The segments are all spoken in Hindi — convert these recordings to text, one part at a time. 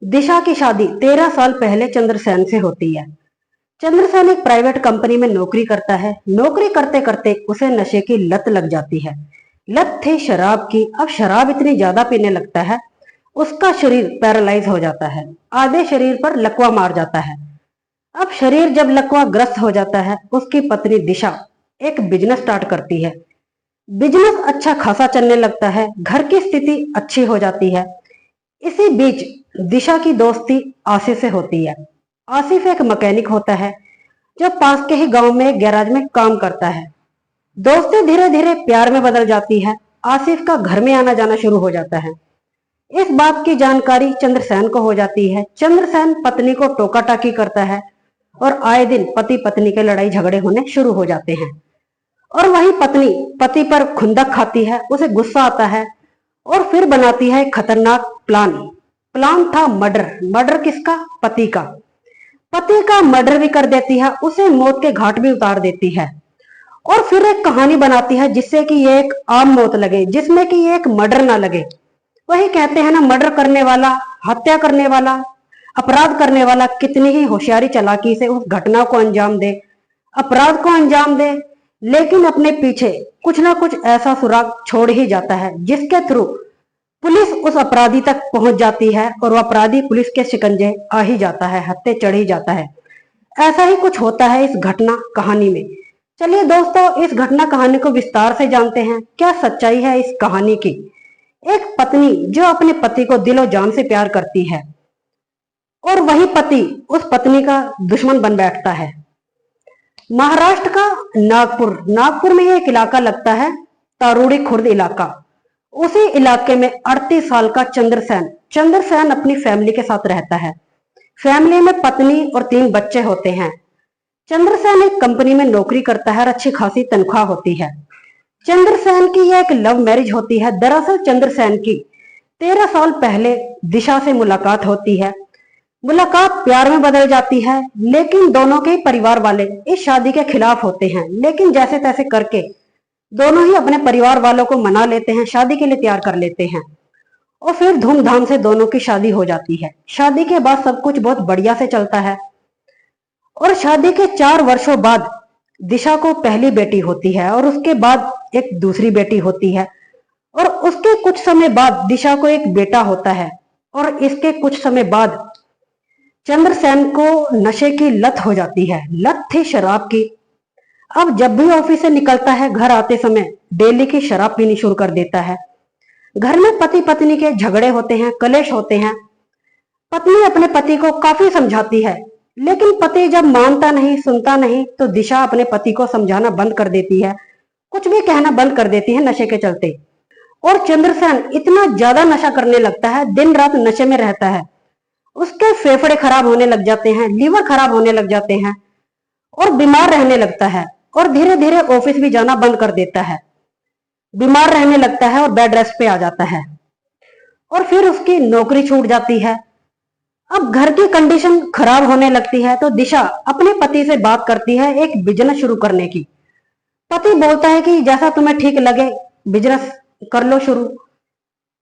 दिशा की शादी 13 साल पहले चंद्रसेन से होती है। चंद्रसेन एक प्राइवेट कंपनी में नौकरी करता है। नौकरी करते करते उसे नशे की लत लग जाती है। लत थी शराब की। अब शराब इतनी ज्यादा पीने लगता है, उसका शरीर पैरालाइज हो जाता है। आधे शरीर पर लकवा मार जाता है। अब शरीर जब लकवा ग्रस्त हो जाता है, उसकी पत्नी दिशा एक बिजनेस स्टार्ट करती है। बिजनेस अच्छा खासा चलने लगता है, घर की स्थिति अच्छी हो जाती है। इसी बीच दिशा की दोस्ती आसिफ से होती है। आसिफ एक मैकेनिक होता है जो पास के ही गांव में एक गैराज में काम करता है। दोस्ती धीरे धीरे प्यार में बदल जाती है। आसिफ का घर में आना जाना शुरू हो जाता है। इस बात की जानकारी चंद्रसेन को हो जाती है। चंद्रसेन पत्नी को टोका टाकी करता है और आए दिन पति पत्नी के लड़ाई झगड़े होने शुरू हो जाते हैं। और वही पत्नी पति पर खुंदक खाती है, उसे गुस्सा आता है और फिर बनाती है एक खतरनाक प्लान। प्लान था मर्डर। मर्डर किसका? पति का। पति का मर्डर भी कर देती है, उसे मौत के घाट भी उतार देती है। और फिर एक कहानी बनाती है जिससे कि ये एक आम मौत लगे, जिसमें कि ये एक मर्डर ना लगे। वही कहते हैं ना, मर्डर करने वाला, हत्या करने वाला, अपराध करने वाला कितनी ही होशियारी चालाकी से उस घटना को अंजाम दे, अपराध को अंजाम दे, लेकिन अपने पीछे कुछ ना कुछ ऐसा सुराग छोड़ ही जाता है जिसके थ्रू पुलिस उस अपराधी तक पहुंच जाती है और वह अपराधी पुलिस के शिकंजे आ ही जाता है, हत्थे चढ़ ही जाता है। ऐसा ही कुछ होता है इस घटना कहानी में। चलिए दोस्तों, इस घटना कहानी को विस्तार से जानते हैं। क्या सच्चाई है इस कहानी की। एक पत्नी जो अपने पति को दिलो जान से प्यार करती है और वही पति उस पत्नी का दुश्मन बन बैठता है। महाराष्ट्र का नागपुर में एक इलाका लगता है, तारूड़ी खुर्द इलाका। उसी इलाके में 38 साल का चंद्रसेन अपनी फैमिली के साथ रहता है। फैमिली में पत्नी और 3 बच्चे होते हैं। चंद्रसेन एक कंपनी में नौकरी करता है और अच्छी खासी तनख्वाह होती है। चंद्रसेन की यह एक लव मैरिज होती है। दरअसल चंद्रसेन की 13 साल पहले दिशा से मुलाकात होती है। मुलाकात प्यार में बदल जाती है, लेकिन दोनों के परिवार वाले इस शादी के खिलाफ होते हैं। लेकिन जैसे तैसे करके दोनों ही अपने परिवार वालों को मना लेते हैं, शादी के लिए तैयार कर लेते हैं और फिर धूमधाम से दोनों की शादी हो जाती है। शादी के बाद सब कुछ बहुत बढ़िया से चलता है और शादी के 4 वर्षों बाद दिशा को पहली बेटी होती है और उसके बाद एक दूसरी बेटी होती है और उसके कुछ समय बाद दिशा को एक बेटा होता है। और इसके कुछ समय बाद चंद्रसेन को नशे की लत हो जाती है। लत थी शराब की। अब जब भी ऑफिस से निकलता है, घर आते समय डेली की शराब पीनी शुरू कर देता है। घर में पति पत्नी के झगड़े होते हैं, कलेश होते हैं। पत्नी अपने पति को काफी समझाती है, लेकिन पति जब मानता नहीं, सुनता नहीं, तो दिशा अपने पति को समझाना बंद कर देती है, कुछ भी कहना बंद कर देती है नशे के चलते। और चंद्रसेन इतना ज्यादा नशा करने लगता है, दिन रात नशे में रहता है। उसके फेफड़े खराब होने लग जाते हैं, लीवर खराब होने लग जाते हैं और बीमार रहने लगता है। और धीरे धीरे ऑफिस भी जाना बंद कर देता है, बीमार रहने लगता है और बेड रेस्ट पे आ जाता है और फिर उसकी नौकरी छूट जाती है। अब घर की कंडीशन खराब होने लगती है तो दिशा अपने पति से बात करती है एक बिजनेस शुरू करने की। पति बोलता है कि जैसा तुम्हें ठीक लगे बिजनेस कर लो शुरू।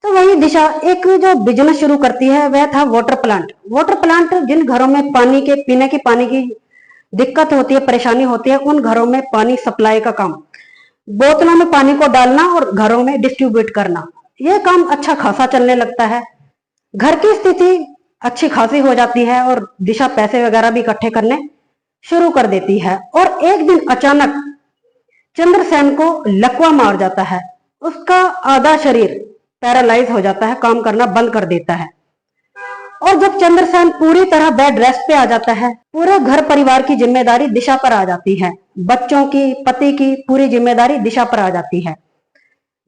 तो वही दिशा एक जो बिजनेस शुरू करती है वह था वाटर प्लांट। वाटर प्लांट जिन घरों में पानी के पीने की पानी की दिक्कत होती है, परेशानी होती है, उन घरों में पानी सप्लाई का काम, बोतलों में पानी को डालना और घरों में डिस्ट्रीब्यूट करना, यह काम अच्छा खासा चलने लगता है। घर की स्थिति अच्छी खासी हो जाती है और दिशा पैसे वगैरह भी इकट्ठे करने शुरू कर देती है। और एक दिन अचानक चंद्रसेन को लकवा मार जाता है। उसका आधा शरीर पैरालाइज हो जाता है, काम करना बंद कर देता है। और जब चंद्रसेन पूरी तरह बेड रेस्ट पे आ जाता है, पूरे घर परिवार की जिम्मेदारी दिशा पर आ जाती है। बच्चों की, पति की पूरी जिम्मेदारी दिशा पर आ जाती है।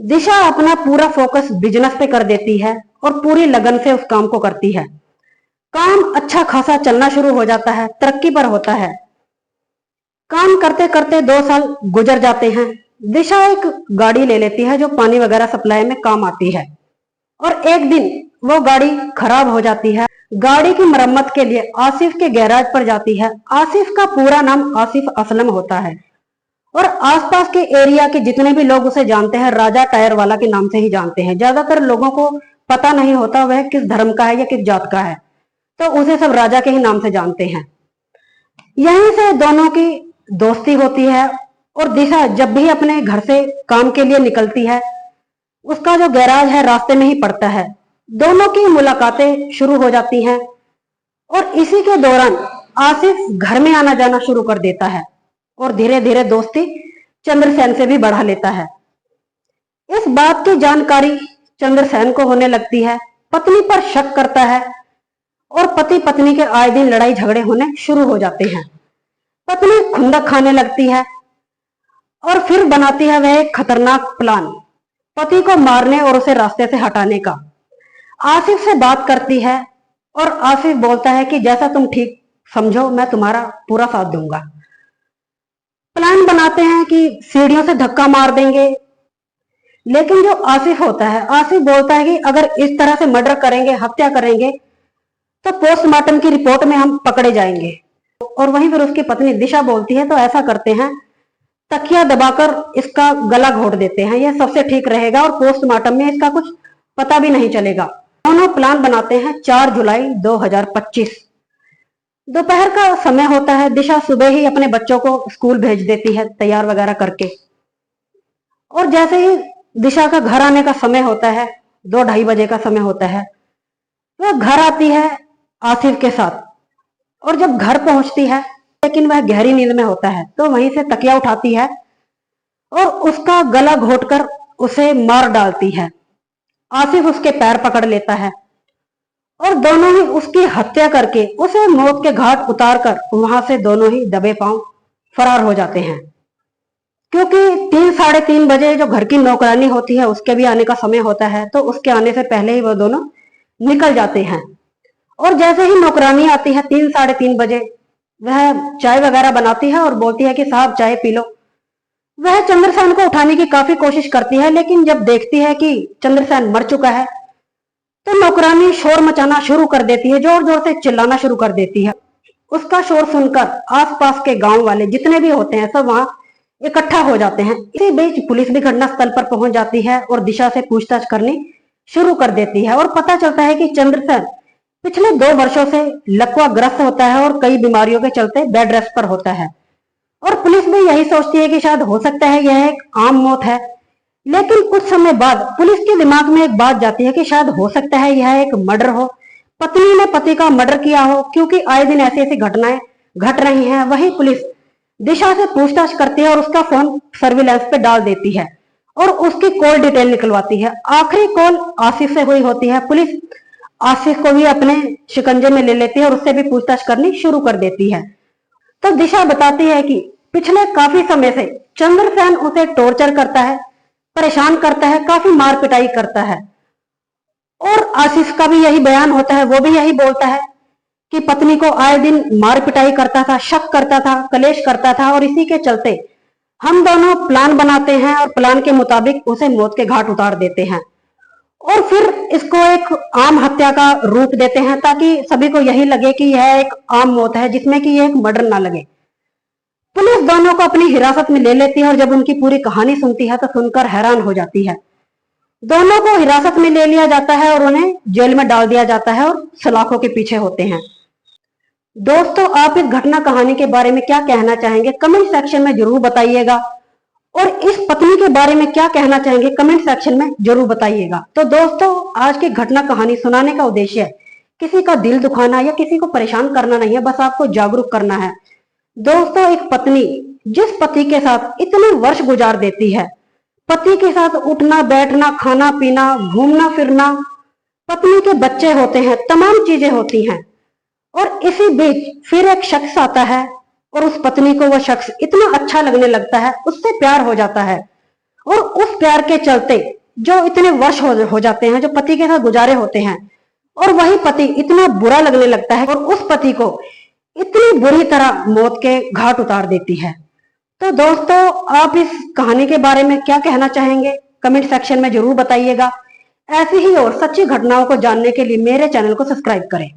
दिशा अपना पूरा फोकस बिजनेस पे कर देती है और पूरी लगन से उस काम को करती है। काम अच्छा खासा चलना शुरू हो जाता है, तरक्की पर होता है। काम करते करते 2 साल गुजर जाते हैं। दिशा एक गाड़ी ले लेती है जो पानी वगैरह सप्लाई में काम आती है और एक दिन वो गाड़ी खराब हो जाती है। गाड़ी की मरम्मत के लिए आसिफ के गैराज पर जाती है। आसिफ का पूरा नाम आसिफ असलम होता है और आसपास के एरिया के जितने भी लोग उसे जानते हैं राजा टायर वाला के नाम से ही जानते हैं। ज्यादातर लोगों को पता नहीं होता वह किस धर्म का है या किस जात का है। तो उसे सब राजा के ही नाम से जानते हैं। यहीं से दोनों की दोस्ती होती है और दिशा जब भी अपने घर से काम के लिए निकलती है, उसका जो गैराज है रास्ते में ही पड़ता है। दोनों की मुलाकातें शुरू हो जाती हैं और इसी के दौरान आसिफ घर में आना जाना शुरू कर देता है और धीरे धीरे दोस्ती चंद्रसेन से भी बढ़ा लेता है। इस बात की जानकारी चंद्रसेन को होने लगती है, पत्नी पर शक करता है और पति पत्नी के आए दिन लड़ाई झगड़े होने शुरू हो जाते हैं। पत्नी खुंदक खाने लगती है और फिर बनाती है वह एक खतरनाक प्लान, पति को मारने और उसे रास्ते से हटाने का। आसिफ से बात करती है और आसिफ बोलता है कि जैसा तुम ठीक समझो मैं तुम्हारा पूरा साथ दूंगा। प्लान बनाते हैं कि सीढ़ियों से धक्का मार देंगे, लेकिन जो आसिफ होता है, आसिफ बोलता है कि अगर इस तरह से मर्डर करेंगे, हत्या करेंगे, तो पोस्टमार्टम की रिपोर्ट में हम पकड़े जाएंगे। और वहीं फिर उसकी पत्नी दिशा बोलती है तो ऐसा करते हैं, तकिया दबाकर इसका गला घोट देते हैं, यह सबसे ठीक रहेगा और पोस्टमार्टम में इसका कुछ पता भी नहीं चलेगा। दोनों प्लान बनाते हैं। 4 जुलाई 2025 दोपहर का समय होता है। दिशा सुबह ही अपने बच्चों को स्कूल भेज देती है तैयार वगैरह करके, और जैसे ही दिशा का घर आने का समय होता है, 2-2:30 बजे का समय होता है, वह घर आती है आसिफ के साथ। और जब घर पहुंचती है, लेकिन वह गहरी नींद में होता है, तो वहीं से तकिया उठाती है और उसका गला घोटकर उसे मार डालती है। आसिफ उसके पैर पकड़ लेता है और दोनों ही उसकी हत्या करके उसे मौत के घाट उतारकर वहां से दोनों ही दबे पांव फरार हो जाते हैं। क्योंकि 3-3:30 बजे जो घर की नौकरानी होती है उसके भी आने का समय होता है, तो उसके आने से पहले ही वो दोनों निकल जाते हैं। और जैसे ही नौकरानी आती है 3-3:30 बजे, वह चाय वगैरह बनाती है और बोलती है कि साहब चाय पी लो। वह चंद्रसेन को उठाने की काफी कोशिश करती है, लेकिन जब देखती है कि चंद्रसेन मर चुका है, तो नौकरानी शोर मचाना शुरू कर देती है, जोर जोर से चिल्लाना शुरू कर देती है। उसका शोर सुनकर आसपास के गांव वाले जितने भी होते हैं सब वहां इकट्ठा हो जाते हैं। इसी बीच पुलिस भी घटनास्थल पर पहुंच जाती है और दिशा से पूछताछ करनी शुरू कर देती है और पता चलता है कि चंद्रसेन पिछले 2 वर्षों से लकवा ग्रस्त होता है और कई बीमारियों के चलते बेड रेस्ट पर होता है। और पुलिस भी यही सोचती है कि शायद हो सकता है यह एक आम मौत है, लेकिन कुछ समय बाद पुलिस के दिमाग में एक बात जाती है कि शायद हो सकता है यह एक मर्डर हो, पत्नी ने पति का मर्डर किया हो, क्योंकि आए दिन ऐसी ऐसी घटनाएं घट रही हैं। वही पुलिस दिशा से पूछताछ करती है और उसका फोन सर्विलांस पे डाल देती है और उसकी कॉल डिटेल निकलवाती है। आखिरी कॉल आसिफ से हुई होती है। पुलिस आसिफ को भी अपने शिकंजे में ले लेती है और उससे भी पूछताछ करनी शुरू कर देती है। तो दिशा बताती है कि पिछले काफी समय से चंद्रसेन उसे टॉर्चर करता है, परेशान करता है, काफी मार पिटाई करता है। और आसिफ का भी यही बयान होता है, वो भी यही बोलता है कि पत्नी को आए दिन मार पिटाई करता था, शक करता था, कलेश करता था, और इसी के चलते हम दोनों प्लान बनाते हैं और प्लान के मुताबिक उसे मौत के घाट उतार देते हैं और फिर इसको एक आम हत्या का रूप देते हैं, ताकि सभी को यही लगे कि यह एक आम मौत है, जिसमें कि यह एक मर्डर ना लगे। पुलिस दोनों को अपनी हिरासत में ले लेती है और जब उनकी पूरी कहानी सुनती है तो सुनकर हैरान हो जाती है। दोनों को हिरासत में ले लिया जाता है और उन्हें जेल में डाल दिया जाता है और सलाखों के पीछे होते हैं। दोस्तों, आप इस घटना कहानी के बारे में क्या कहना चाहेंगे कमेंट सेक्शन में जरूर बताइएगा, और इस पत्नी के बारे में क्या कहना चाहेंगे कमेंट सेक्शन में जरूर बताइएगा। तो दोस्तों, आज की घटना कहानी सुनाने का उद्देश्य किसी का दिल दुखाना या किसी को परेशान करना नहीं है, बस आपको जागरूक करना है। दोस्तों, एक पत्नी जिस पति के साथ इतने वर्ष गुजार देती है, पति के साथ उठना बैठना, खाना पीना, घूमना फिरना, पत्नी के बच्चे होते हैं, तमाम चीजें होती हैं, और इसी बीच फिर एक शख्स आता है और उस पत्नी को वह शख्स इतना अच्छा लगने लगता है, उससे प्यार हो जाता है, और उस प्यार के चलते जो इतने वर्ष हो जाते हैं, जो पति के साथ गुजारे होते हैं, और वही पति इतना बुरा लगने लगता है और उस पति को इतनी बुरी तरह मौत के घाट उतार देती है। तो दोस्तों, आप इस कहानी के बारे में क्या कहना चाहेंगे कमेंट सेक्शन में जरूर बताइएगा। ऐसी ही और सच्ची घटनाओं को जानने के लिए मेरे चैनल को सब्सक्राइब करें।